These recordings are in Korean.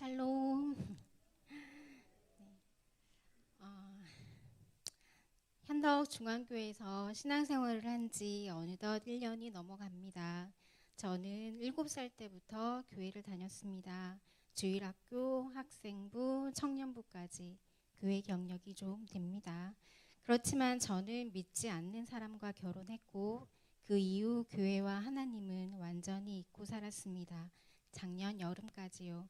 샬롬. 현덕 중앙교회에서 신앙생활을 한 지 어느덧 1년이 넘어갑니다. 저는 7살 때부터 교회를 다녔습니다. 주일학교, 학생부, 청년부까지 교회 경력이 좀 됩니다. 그렇지만 저는 믿지 않는 사람과 결혼했고 그 이후 교회와 하나님은 완전히 잊고 살았습니다. 작년 여름까지요.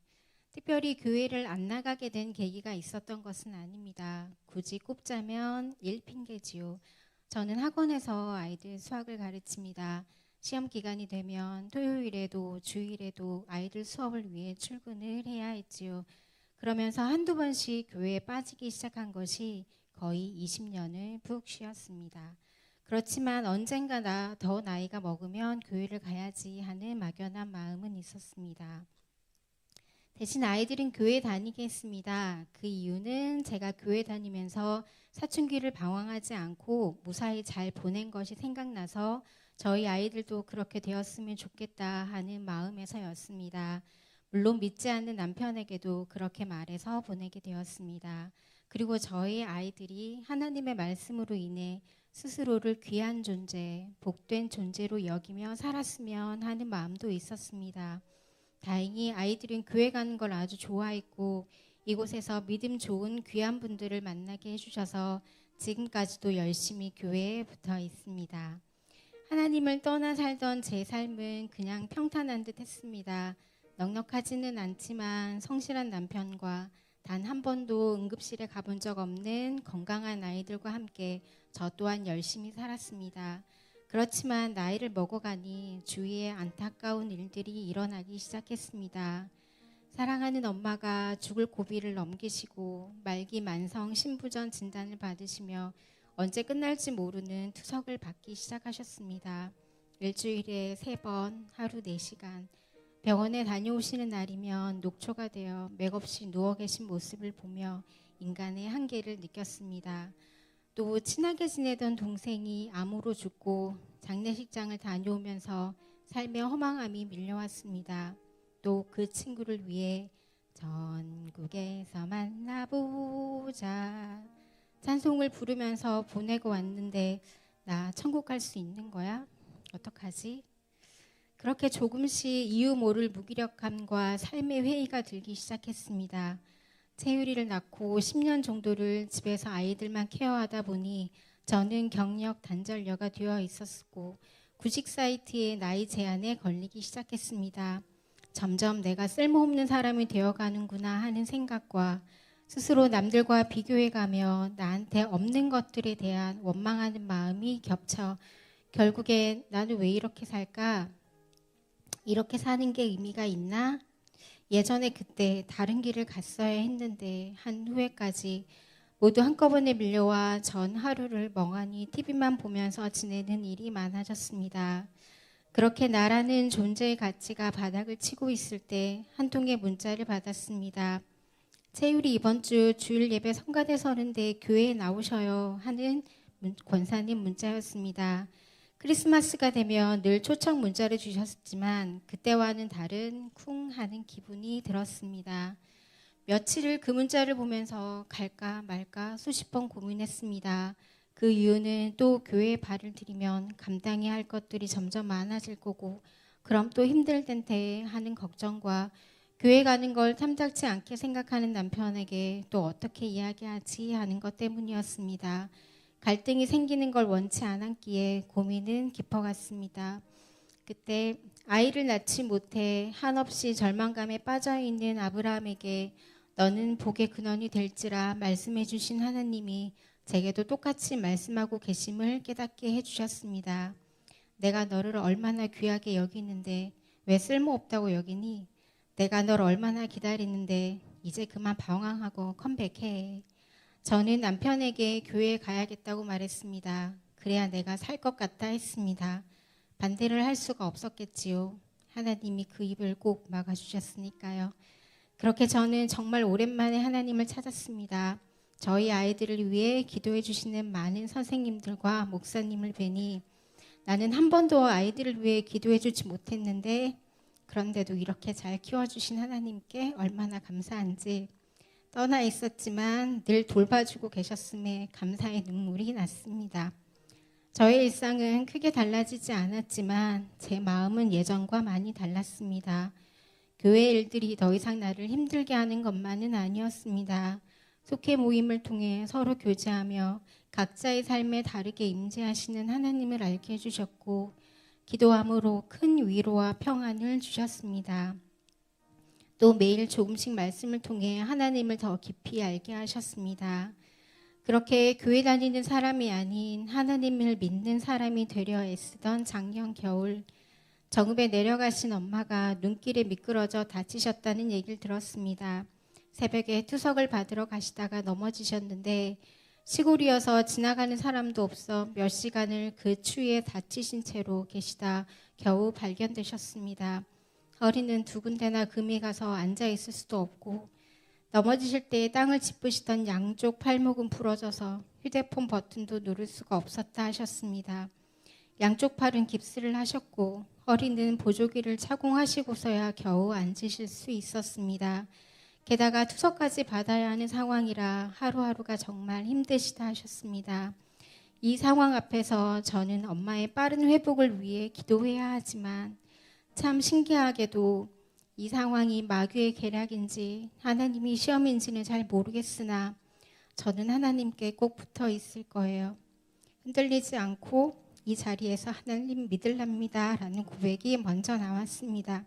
특별히 교회를 안 나가게 된 계기가 있었던 것은 아닙니다. 굳이 꼽자면 일핑계지요. 저는 학원에서 아이들 수학을 가르칩니다. 시험 기간이 되면 토요일에도 주일에도 아이들 수업을 위해 출근을 해야 했지요. 그러면서 한두 번씩 교회에 빠지기 시작한 것이 거의 20년을 푹 쉬었습니다. 그렇지만 언젠가 더 나이가 먹으면 교회를 가야지 하는 막연한 마음은 있었습니다. 대신 아이들은 교회 다니게 했습니다. 그 이유는 제가 교회 다니면서 사춘기를 방황하지 않고 무사히 잘 보낸 것이 생각나서 저희 아이들도 그렇게 되었으면 좋겠다 하는 마음에서였습니다. 물론 믿지 않는 남편에게도 그렇게 말해서 보내게 되었습니다. 그리고 저희 아이들이 하나님의 말씀으로 인해 스스로를 귀한 존재, 복된 존재로 여기며 살았으면 하는 마음도 있었습니다. 다행히 아이들은 교회 가는 걸 아주 좋아했고 이곳에서 믿음 좋은 귀한 분들을 만나게 해주셔서 지금까지도 열심히 교회에 붙어 있습니다. 하나님을 떠나 살던 제 삶은 그냥 평탄한 듯 했습니다. 넉넉하지는 않지만 성실한 남편과 단 한 번도 응급실에 가본 적 없는 건강한 아이들과 함께 저 또한 열심히 살았습니다. 그렇지만 나이를 먹어가니 주위에 안타까운 일들이 일어나기 시작했습니다. 사랑하는 엄마가 죽을 고비를 넘기시고 말기 만성 신부전 진단을 받으시며 언제 끝날지 모르는 투석을 받기 시작하셨습니다. 일주일에 3번, 하루 4시간. 병원에 다녀오시는 날이면 녹초가 되어 맥없이 누워 계신 모습을 보며 인간의 한계를 느꼈습니다. 또 친하게 지내던 동생이 암으로 죽고 장례식장을 다녀오면서 삶의 허망함이 밀려왔습니다. 또 그 친구를 위해 전국에서 만나보자 찬송을 부르면서 보내고 왔는데 나 천국 갈 수 있는 거야? 어떡하지? 그렇게 조금씩 이유 모를 무기력함과 삶의 회의가 들기 시작했습니다. 채유리를 낳고 10년 정도를 집에서 아이들만 케어하다 보니 저는 경력 단절녀가 되어 있었고 구직 사이트의 나이 제한에 걸리기 시작했습니다. 점점 내가 쓸모없는 사람이 되어가는구나 하는 생각과 스스로 남들과 비교해가며 나한테 없는 것들에 대한 원망하는 마음이 겹쳐 결국에 나는 왜 이렇게 살까? 이렇게 사는 게 의미가 있나? 예전에 그때 다른 길을 갔어야 했는데 한 후회까지 모두 한꺼번에 밀려와 전 하루를 멍하니 TV만 보면서 지내는 일이 많아졌습니다. 그렇게 나라는 존재의 가치가 바닥을 치고 있을 때 한 통의 문자를 받았습니다. 채율이 이번 주 주일 예배 성가대 서는데 교회에 나오셔요 하는 권사님 문자였습니다. 크리스마스가 되면 늘 초청 문자를 주셨지만 그때와는 다른 쿵 하는 기분이 들었습니다. 며칠을 그 문자를 보면서 갈까 말까 수십 번 고민했습니다. 그 이유는 또 교회에 발을 들이면 감당해야 할 것들이 점점 많아질 거고 그럼 또 힘들 텐데 하는 걱정과 교회 가는 걸 탐탁치 않게 생각하는 남편에게 또 어떻게 이야기하지 하는 것 때문이었습니다. 갈등이 생기는 걸 원치 않았기에 고민은 깊어갔습니다. 그때 아이를 낳지 못해 한없이 절망감에 빠져있는 아브라함에게 너는 복의 근원이 될지라 말씀해 주신 하나님이 제게도 똑같이 말씀하고 계심을 깨닫게 해주셨습니다. 내가 너를 얼마나 귀하게 여기는데 왜 쓸모없다고 여기니? 내가 널 얼마나 기다리는데 이제 그만 방황하고 컴백해. 저는 남편에게 교회에 가야겠다고 말했습니다. 그래야 내가 살 것 같다 했습니다. 반대를 할 수가 없었겠지요. 하나님이 그 입을 꼭 막아주셨으니까요. 그렇게 저는 정말 오랜만에 하나님을 찾았습니다. 저희 아이들을 위해 기도해 주시는 많은 선생님들과 목사님을 뵈니 나는 한 번도 아이들을 위해 기도해 주지 못했는데 그런데도 이렇게 잘 키워주신 하나님께 얼마나 감사한지, 떠나 있었지만 늘 돌봐주고 계셨음에 감사의 눈물이 났습니다. 저의 일상은 크게 달라지지 않았지만 제 마음은 예전과 많이 달랐습니다. 교회 일들이 더 이상 나를 힘들게 하는 것만은 아니었습니다. 속회 모임을 통해 서로 교제하며 각자의 삶에 다르게 임재하시는 하나님을 알게 해주셨고, 기도함으로 큰 위로와 평안을 주셨습니다. 또 매일 조금씩 말씀을 통해 하나님을 더 깊이 알게 하셨습니다. 그렇게 교회 다니는 사람이 아닌 하나님을 믿는 사람이 되려 애쓰던 작년 겨울, 정읍에 내려가신 엄마가 눈길에 미끄러져 다치셨다는 얘기를 들었습니다. 새벽에 투석을 받으러 가시다가 넘어지셨는데 시골이어서 지나가는 사람도 없어 몇 시간을 그 추위에 다치신 채로 계시다 겨우 발견되셨습니다. 허리는 두 군데나 금이 가서 앉아 있을 수도 없고, 넘어지실 때 땅을 짚으시던 양쪽 팔목은 부러져서 휴대폰 버튼도 누를 수가 없었다 하셨습니다. 양쪽 팔은 깁스를 하셨고 허리는 보조기를 착용하시고서야 겨우 앉으실 수 있었습니다. 게다가 투석까지 받아야 하는 상황이라 하루하루가 정말 힘드시다 하셨습니다. 이 상황 앞에서 저는 엄마의 빠른 회복을 위해 기도해야 하지만, 참 신기하게도 이 상황이 마귀의 계략인지 하나님이 시험인지는 잘 모르겠으나 저는 하나님께 꼭 붙어 있을 거예요. 흔들리지 않고 이 자리에서 하나님 믿을랍니다 라는 고백이 먼저 나왔습니다.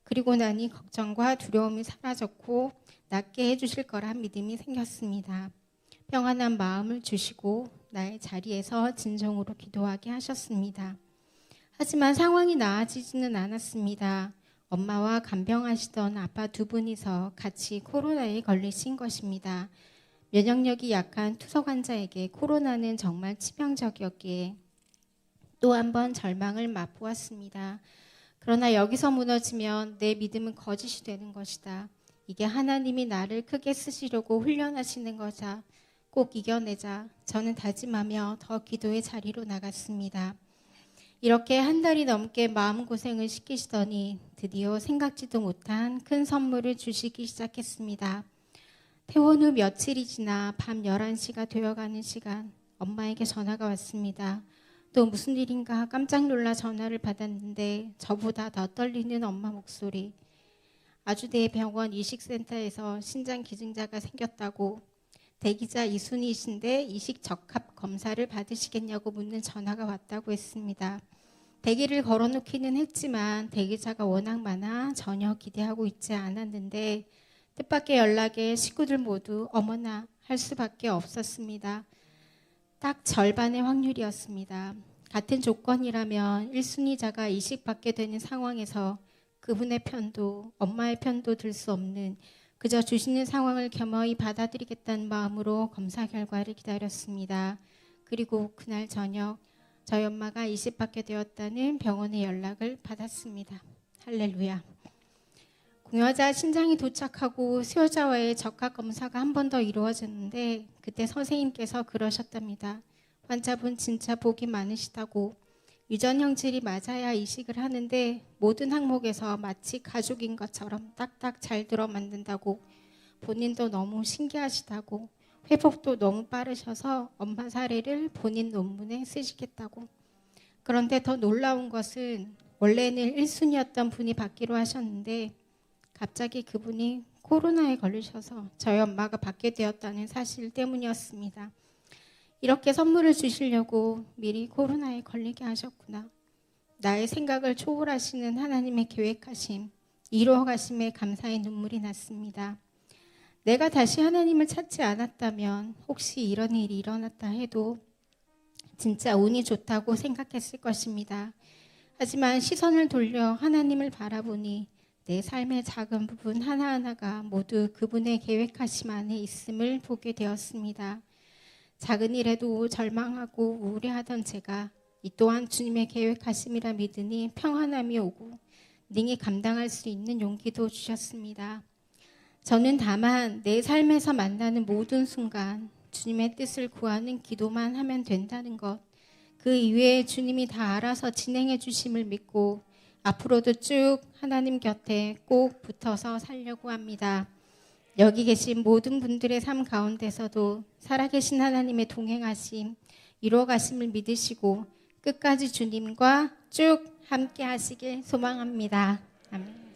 그리고 나니 걱정과 두려움이 사라졌고 낫게 해주실 거란 믿음이 생겼습니다. 평안한 마음을 주시고 나의 자리에서 진정으로 기도하게 하셨습니다. 하지만 상황이 나아지지는 않았습니다. 엄마와 간병하시던 아빠 두 분이서 같이 코로나에 걸리신 것입니다. 면역력이 약한 투석 환자에게 코로나는 정말 치명적이었기에 또 한 번 절망을 맛보았습니다. 그러나 여기서 무너지면 내 믿음은 거짓이 되는 것이다. 이게 하나님이 나를 크게 쓰시려고 훈련하시는 거자. 꼭 이겨내자. 저는 다짐하며 더 기도의 자리로 나갔습니다. 이렇게 한 달이 넘게 마음고생을 시키시더니 드디어 생각지도 못한 큰 선물을 주시기 시작했습니다. 퇴원 후 며칠이 지나 밤 11시가 되어가는 시간, 엄마에게 전화가 왔습니다. 또 무슨 일인가 깜짝 놀라 전화를 받았는데 저보다 더 떨리는 엄마 목소리. 아주대 병원 이식센터에서 신장 기증자가 생겼다고, 대기자 이순희이신데 이식 적합 검사를 받으시겠냐고 묻는 전화가 왔다고 했습니다. 대기를 걸어놓기는 했지만 대기자가 워낙 많아 전혀 기대하고 있지 않았는데 뜻밖의 연락에 식구들 모두 어머나 할 수밖에 없었습니다. 딱 절반의 확률이었습니다. 같은 조건이라면 1순위자가 이식받게 되는 상황에서 그분의 편도 엄마의 편도 들 수 없는, 그저 주시는 상황을 겸허히 받아들이겠다는 마음으로 검사 결과를 기다렸습니다. 그리고 그날 저녁 저희 엄마가 이식받게 되었다는 병원의 연락을 받았습니다. 할렐루야. 공여자 신장이 도착하고 수요자와의 적합 검사가 한 번 더 이루어졌는데 그때 선생님께서 그러셨답니다. 환자분 진짜 복이 많으시다고. 유전 형질이 맞아야 이식을 하는데 모든 항목에서 마치 가족인 것처럼 딱딱 잘 들어 만든다고. 본인도 너무 신기하시다고. 회복도 너무 빠르셔서 엄마 사례를 본인 논문에 쓰시겠다고. 그런데 더 놀라운 것은 원래는 1순위였던 분이 받기로 하셨는데 갑자기 그분이 코로나에 걸리셔서 저희 엄마가 받게 되었다는 사실 때문이었습니다. 이렇게 선물을 주시려고 미리 코로나에 걸리게 하셨구나. 나의 생각을 초월하시는 하나님의 계획하심, 이루어가심에 감사의 눈물이 났습니다. 내가 다시 하나님을 찾지 않았다면 혹시 이런 일이 일어났다 해도 진짜 운이 좋다고 생각했을 것입니다. 하지만 시선을 돌려 하나님을 바라보니 내 삶의 작은 부분 하나하나가 모두 그분의 계획하심 안에 있음을 보게 되었습니다. 작은 일에도 절망하고 우울해하던 제가 이 또한 주님의 계획하심이라 믿으니 평안함이 오고 능히 감당할 수 있는 용기도 주셨습니다. 저는 다만 내 삶에서 만나는 모든 순간 주님의 뜻을 구하는 기도만 하면 된다는 것, 그 이외에 주님이 다 알아서 진행해 주심을 믿고 앞으로도 쭉 하나님 곁에 꼭 붙어서 살려고 합니다. 여기 계신 모든 분들의 삶 가운데서도 살아계신 하나님의 동행하심, 이루어가심을 믿으시고 끝까지 주님과 쭉 함께 하시길 소망합니다. 아멘.